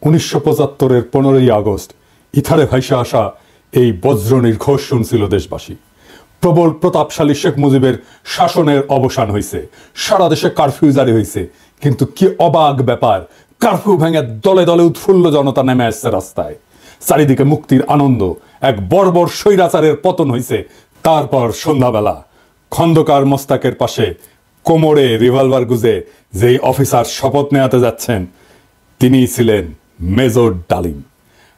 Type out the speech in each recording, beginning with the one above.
1975-এর 15ই August ইথারে ভাইসে আসা এই বজ্র নির্ঘোষ শুনছিল দেশবাসী। প্রবল প্রতাপশালী শেখ মুজিবের শাসনের অবসান হয়েছে, সারা দেশে কারফিউ জারি হয়েছে। কিন্তু কি অবাক ব্যাপার, কারফিউ ভেঙে দলে দলে উৎফুল্ল জনতা নেমে আসছে রাস্তায়। চারিদিকে মুক্তির আনন্দ, এক বর্বর স্বৈরাচারের পতন হয়েছে। তারপর সন্ধ্যাবেলা খন্দকার মোস্তাকের পাশে কোমরে রিভলভার গুজে যেই অফিসার শপথ নেওয়াতে যাচ্ছেন তিনিই ছিলেন মেজর ডালিম।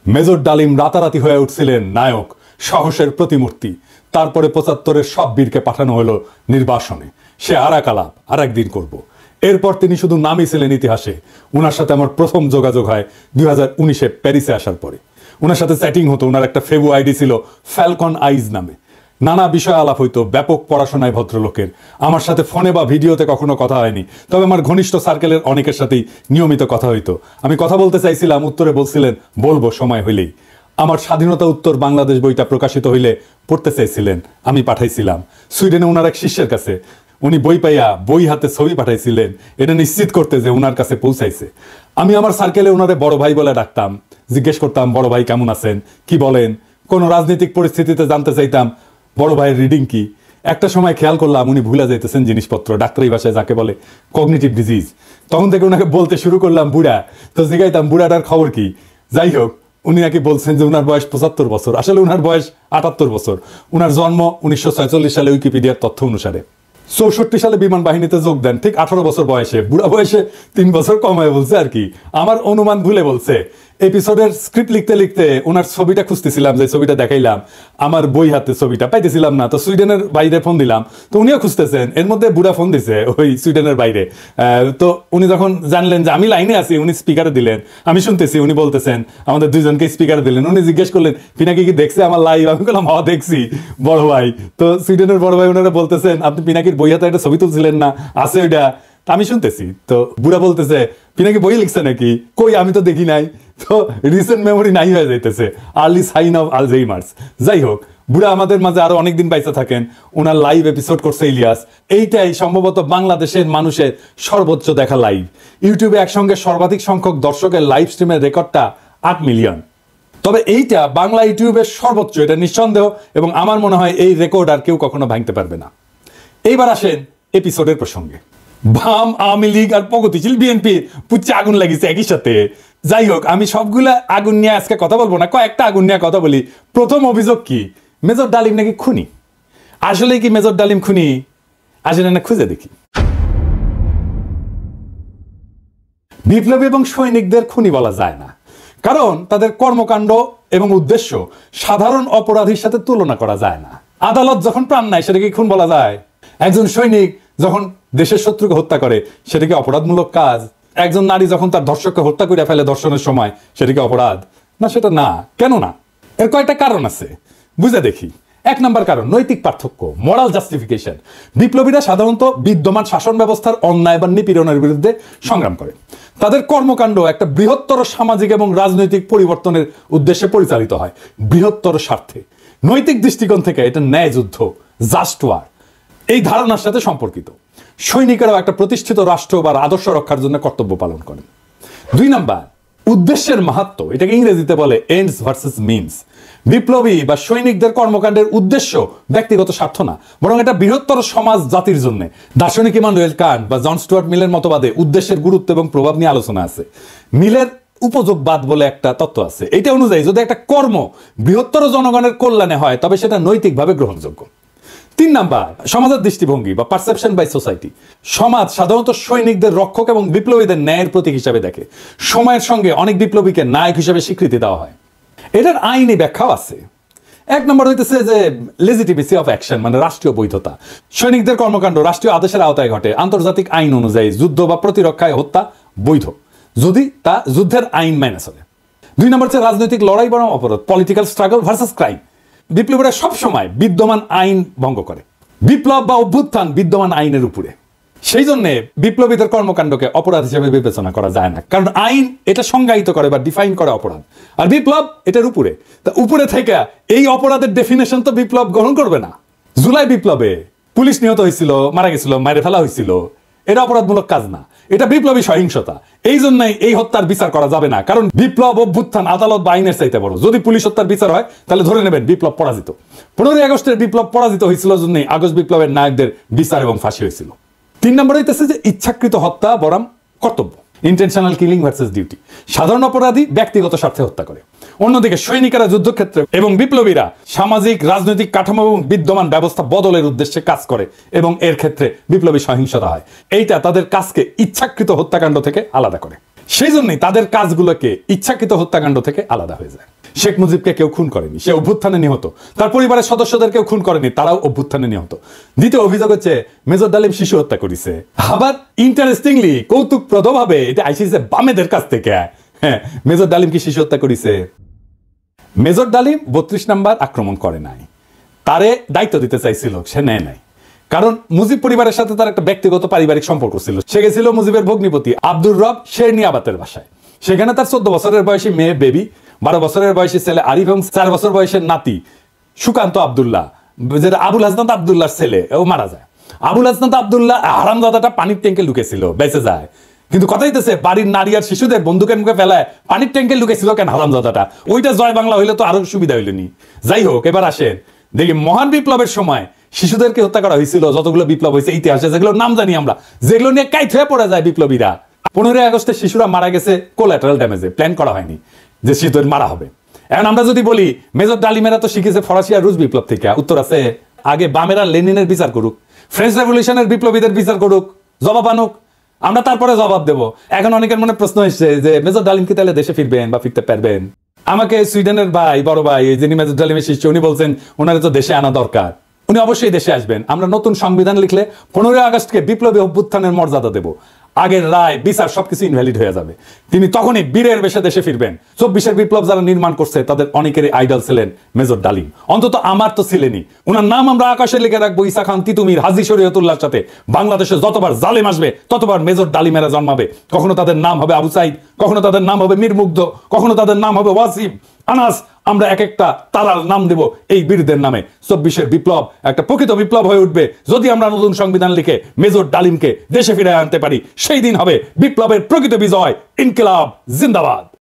মেজর ডালিম রাতারাতি হয়ে উঠছিলেন নায়ক, সাহসের প্রতিমূর্তি। তারপরে 75-এর সব বীরকে পাঠানো হলো নির্বাসনে। সে আর এক আলাপ, আর একদিন করব। এরপর তিনি শুধু নামই ছিলেন ইতিহাসে। ওনার সাথে আমার প্রথম যোগাযোগ হয় 2019-এ প্যারিসে আসার পরে। ওনার সাথে চ্যাটিং হতো। ওনার একটা ফেবু আইডি ছিল ফ্যালকন আইজ নামে। নানা বিষয় আলাপ হইতো, ব্যাপক পড়াশোনায় ভদ্রলোকের। আমার সাথে ফোনে বা ভিডিওতে কখনো কথা হয়নি, তবে আমার ঘনিষ্ঠ সার্কেলের অনেকের সাথেই নিয়মিত কথা হইতো। আমি কথা বলতে চাইছিলাম, উত্তরে বলছিলেন বলবো সময় হইলেই। আমার স্বাধীনতা উত্তর বাংলাদেশ বইটা প্রকাশিত হইলে পড়তে চাইছিলেন, আমি পাঠাইছিলাম সুইডেনে ওনার এক শিষ্যের কাছে। উনি বই পাইয়া বই হাতে ছবি পাঠাইছিলেন, এটা নিশ্চিত করতে যে ওনার কাছে পৌঁছাইছে। আমি আমার সার্কেলে ওনারে বড় ভাই বলে ডাকতাম, জিজ্ঞেস করতাম বড় ভাই কেমন আছেন, কি বলেন। কোনো রাজনৈতিক পরিস্থিতিতে জানতে চাইতাম বড় ভাইয়ের রিডিং কি। একটা সময় খেয়াল করলাম উনি ভুলে যাইতেছেন জিনিসপত্র, ডাক্তারি ভাষায় যাকে বলে কগনিটিভ ডিজিজ। তখন থেকে ওনাকে বলতে শুরু করলাম বুড়া। তো জিজ্ঞাইতাম বুড়াটার খবর কি। যাই হোক, উনি নাকি বলছেন যে উনার বয়স 75 বছর, আসলে উনার বয়স 78 বছর। উনার জন্ম 1946 সালে উইকিপিডিয়ার তথ্য অনুসারে। 64 সালে বিমান বাহিনীতে যোগ দেন, ঠিক 18 বছর বয়সে। বুড়া বয়সে 3 বছর কমায় বলছে আর কি। আমার অনুমান ভুলে বলছে। এপিসোডের স্ক্রিপ্ট লিখতে লিখতে ওনার ছবিটা খুঁজতেছিলাম, যে ছবিটা দেখাইলাম, আমার বই হাতে ছবিটা পাইতেছিলাম না। তো সুইডেনের বাইরে ফোন দিলাম, তো উনিও খুঁজতেছেন। এর মধ্যে বুড়া ফোন দিছে ওই সুইডেনের বাইরে। তো উনি যখন জানলেন যে আমি লাইনে আছি, উনি স্পিকারে দিলেন, আমি শুনতেছি। উনি বলতেছেন, আমাদের দুইজনকে স্পিকারে দিলেন। উনি জিজ্ঞেস করলেন পিনাকি কি দেখছে আমার লাইভ। আমি বললাম হ্যাঁ দেখছি বড় ভাই। তো সুইডেনের বড় ভাই ওনারা বলতেছেন আপনি পিনাকির বই হাতে একটা ছবি তুলছিলেন না, আছে ওইটা। আমি শুনতেছি। তো বুড়া বলতেছে পিনাকি বই লিখছে নাকি, কই আমি তো দেখি নাই। তো রিসেন্ট মেমোরি নাই হয়ে যাইতেছে, আর্লি সাইন অফ আলঝেইমার্স। যাই হোক, বুড়া আমাদের মাঝে আরো অনেকদিন বাইচে থাকেন। ওনার লাইভ এপিসোড করছে ইলিয়াস। এইটাই সম্ভবত বাংলাদেশের মানুষের সর্বোচ্চ দেখা লাইভ। ইউটিউবে একসঙ্গে সর্বাধিক সংখ্যক দর্শকের লাইভ স্ট্রিমের রেকর্ডটা 8 মিলিয়ন। তবে এইটা বাংলা ইউটিউবের সর্বোচ্চ, এটা নিঃসন্দেহ। এবং আমার মনে হয় এই রেকর্ড আর কেউ কখনো ভাঙতে পারবে না। এইবার আসেন এপিসোডের প্রসঙ্গে। বাম, আওয়ামী লীগ আর প্রগতিশীল বিএনপি পুচ্ছে আগুন লাগিয়েছে একই সাথে। যাই হোক, আমি সবগুলা আগুন নিয়ে আজকে কথা বলবো না, কয়েকটা আগুন নিয়ে কথা বলি। প্রথম অভিযোগ কি, মেজর ডালিম নাকি খুনি। আসলে কি মেজর ডালিম খুনি? আসলে না খুঁজে দেখি। বিপ্লবী এবং সৈনিকদের খুনি বলা যায় না, কারণ তাদের কর্মকাণ্ড এবং উদ্দেশ্য সাধারণ অপরাধীর সাথে তুলনা করা যায় না। আদালত যখন প্রাণ নেয় সেটাকে খুন বলা যায়? একজন সৈনিক যখন দেশের শত্রুকে হত্যা করে সেটা কি অপরাধমূলক কাজ? একজন নারী যখন তার ধর্ষককে হত্যা করে ফেলে ধর্ষণের সময়, সেটা কি অপরাধ? না, সেটা না। কেন না? এর কয়েকটা কারণ আছে, বুঝে দেখি। 1 নম্বর কারণ, নৈতিক পার্থক্য, মোরাল জাস্টিফিকেশন। বিপ্লবীরা সাধারণত বিদ্যমান শাসন ব্যবস্থার অন্যায় বা নিপীড়নের বিরুদ্ধে সংগ্রাম করে। তাদের কর্মকাণ্ড একটা বৃহত্তর সামাজিক এবং রাজনৈতিক পরিবর্তনের উদ্দেশ্যে পরিচালিত হয়, বৃহত্তর স্বার্থে। নৈতিক দৃষ্টিকোণ থেকে এটা ন্যায় যুদ্ধ, জাস্ট ওয়ার, এই ধারণার সাথে সম্পর্কিত। সৈনিকেরাও একটা প্রতিষ্ঠিত রাষ্ট্র বা আদর্শ রক্ষার জন্য কর্তব্য পালন করেন। 2 নম্বর, উদ্দেশ্যের মাহাত্ম্য, এটাকে ইংরেজিতে বলে এন্ডস ভার্সেস মিনস। বিপ্লবী বা সৈনিকদের কর্মকাণ্ডের উদ্দেশ্য ব্যক্তিগত স্বার্থ না, বরং এটা বৃহত্তর সমাজ জাতির জন্য। দার্শনিক ইমানুয়েল কান্ট বা জন স্টুয়ার্ট মিলের মতবাদে উদ্দেশ্যের গুরুত্ব এবং প্রভাব নিয়ে আলোচনা আছে। মিলের উপযোগবাদ বলে একটা তত্ত্ব আছে। এটা অনুযায়ী যদি একটা কর্ম বৃহত্তর জনগণের কল্যাণে হয় তবে সেটা নৈতিকভাবে গ্রহণযোগ্য। 3 নাম্বার, সমাজের দৃষ্টিভঙ্গি বা পারসেপশন বাই সোসাইটি। সমাজ সাধারণত সৈনিকদের রক্ষক এবং বিপ্লবীদের ন্যায়ের প্রতীক হিসাবে দেখে। সময়ের সঙ্গে অনেক বিপ্লবীকে নায়ক হিসাবে স্বীকৃতি দেওয়া হয়। এটার আইনি ব্যাখ্যাও আছে। 1 নম্বর হইতেছে যে লেজিটিমেসি অফ অ্যাকশন, মানে রাষ্ট্রীয় বৈধতা। সৈনিকদের কর্মকাণ্ড রাষ্ট্রীয় আদেশের আওতায় ঘটে। আন্তর্জাতিক আইন অনুযায়ী যুদ্ধ বা প্রতিরক্ষায় হত্যা বৈধ, যদি তা যুদ্ধের আইন মেনে চলে। 2 নম্বর হচ্ছে রাজনৈতিক লড়াই বনাম অপরাধ, পলিটিক্যাল স্ট্রাগল ভার্সেস ক্রাইম। বিপ্লবীরা সবসময় বিদ্যমান আইন ভঙ্গ করে। বিপ্লব বা অভ্যুত্থান বিদ্যমান আইনের উপরে। সেই জন্য বিপ্লবীদের কর্মকাণ্ডকে অপরাধ হিসেবে বিবেচনা করা যায় না, কারণ আইন এটা সংজ্ঞায়িত করে বা ডিফাইন করে অপরাধ, আর বিপ্লব এটার উপরে। তা উপরে থেকে এই অপরাধের ডেফিনেশন তো বিপ্লব গ্রহণ করবে না। জুলাই বিপ্লবে পুলিশ নিহত হয়েছিল, মারা গেছিল, মারে ফেলা হয়েছিল। এটা অপরাধমূলক কাজ না, এটা বিপ্লবী সহিংসতা। এই জন্যই এই হত্যার বিচার করা যাবে না, কারণ বিপ্লব অভ্যুত্থান আদালত বা আইনের চাইতে বড়। যদি পুলিশ হত্যার বিচার হয় তাহলে ধরে নেবেন বিপ্লব পরাজিত। 15ই আগস্টের বিপ্লব পরাজিত হয়েছিল জন্যই আগস্ট বিপ্লবের নায়কদের বিচার এবং ফাঁসি হয়েছিল। 3 নম্বর হইতেছে যে ইচ্ছাকৃত হত্যা বরং কর্তব্য, ইন্টেনশনাল কিলিং ভার্সেস ডিউটি। সাধারণ অপরাধী ব্যক্তিগত স্বার্থে হত্যা করে, অন্যদিকে সৈনিকেরা যুদ্ধক্ষেত্রে এবং বিপ্লবীরা সামাজিক রাজনৈতিক কাঠামো এবং বিদ্যমান ব্যবস্থা বদলের উদ্দেশ্যে কাজ করে এবং এর ক্ষেত্রে বিপ্লবী সহিংসতা হয়। এইটা তাদের কাজকে ইচ্ছাকৃত হত্যাকাণ্ড থেকে আলাদা করে। সেই জন্যই তাদের কাজগুলোকে ইচ্ছাকৃত হত্যাকাণ্ড থেকে আলাদা হয়ে যায়। শেখ মুজিবকে কেউ খুন করেনি, সে অভ্যুত্থানে নিহত। তার পরিবারের সদস্যদের কেউ খুন করেনি, তারাও অভ্যুত্থানে নিহত। দ্বিতীয় অভিযোগ হচ্ছে মেজর ডালিম শিশু হত্যা করেছে। আবার ইন্টারেস্টিংলি কৌতুকপ্রদভাবে এটা আইসিছে বামেদের কাছ থেকে। হ্যাঁ, মেজর ডালিম কি শিশু হত্যা করেছে? মেজর ডালিম 32 নাম্বার আক্রমণ করে নাই, তারে দায়িত্ব দিতে চাইছিল, সে নেয় নাই। কারণ মুজিব পরিবারের সাথে তার একটা ব্যক্তিগত পারিবারিক সম্পর্ক ছিল। সে গেছিল মুজিবের ভগ্নিপতি আব্দুর রব শেরনিয়াবাতের বাসায়। সেখানে তার 14 বছরের বয়সী মেয়ে বেবি, 12 বছরের বয়সী ছেলে আরিফ এবং 4 বছর বয়সের নাতি সুকান্ত আব্দুল্লাহ, যেটা আবুল হাসনাত আব্দুল্লাহর ছেলে, ও মারা যায়। আবুল হাসনাত আব্দুল্লাহ হারামজাদাটা পানির ট্যাঙ্কে লুকেছিল, বেঁচে যায়। কিন্তু কথা হইতেছে বাড়ির নারী আর শিশুদের বন্দুকের মুখে ফেলায় পানির ট্যাঙ্কে লুকেছিল কেন হারামজাদাটা? ওইটা জয় বাংলা হইলে তো আরো সুবিধা হইলেনি। যাই হোক, এবার আসেন দেখি মহান বিপ্লবের সময় শিশুদেরকে হত্যা করা হয়েছিল যতগুলো বিপ্লব হয়েছে ইতিহাসে, যেগুলো নাম জানি আমরা, যেগুলো নিয়ে কাইট হয়ে পড়ে যায় বিপ্লবীরা। 15ই আগস্টে শিশুরা মারা গেছে কোল্যাটারাল ড্যামেজে, প্ল্যান করা হয়নি যে শিশুদের মারা হবে। এখন আমরা যদি বলি মেজর ডালিমেরা তো শিখেছে ফরাসি আর রুশ বিপ্লব থেকে, উত্তর আছে আগে বামেরা লেনিনের বিচার করুক, ফ্রেঞ্চ রেভলিউশনের বিপ্লবীদের বিচার করুক, জবাব আনুক, আমরা তারপরে জবাব দেব। এখন অনেকের মনে প্রশ্ন এসছে যে মেজর ডালিম কি তাহলে দেশে ফিরবেন বা ফিরতে পারবেন? আমাকে সুইডেনের ভাই, বড় ভাই, যিনি মেজর ডালিমের শিষ্য, উনি বলছেন ওনারা তো দেশে আনা দরকার, উনি অবশ্যই দেশে আসবেন। আমরা নতুন সংবিধান লিখলে 15ই আগস্টকে বিপ্লবী অভ্যুত্থানের মর্যাদা দেব। আগের রায় বিচার সবকিছু ইনভ্যালিড হয়ে যাবে। তিনি তখনই বীরের বেশে দেশে ফিরবেন। 24-এর বিপ্লব যারা নির্মাণ করছে তাদের অনেকেরই আইডল ছিলেন মেজর ডালিম, অন্তত আমার তো ছিলেনই। ওনার নাম আমরা আকাশে লিখে রাখবো ঈসা খান তিতুমির, হাজী শরীয়তুল্লাহর সাথে। বাংলাদেশে যতবার জালেম আসবে ততবার মেজর ডালিমেরা জন্মাবে। কখনো তাদের নাম হবে আবু সাইদ, কখনো তাদের নাম হবে মীর মুগ্ধ, কখনো তাদের নাম হবে ওয়াসিম, আনাস। আমরা এক একটা তারার নাম দেব এই বীরদের নামে। 24-এর বিপ্লব একটা প্রকৃত বিপ্লব হয়ে উঠবে যদি আমরা নতুন সংবিধান লিখে মেজর ডালিমকে দেশে ফিরে আনতে পারি। সেই দিন হবে বিপ্লবের প্রকৃত বিজয়। ইনকিলাব জিন্দাবাদ।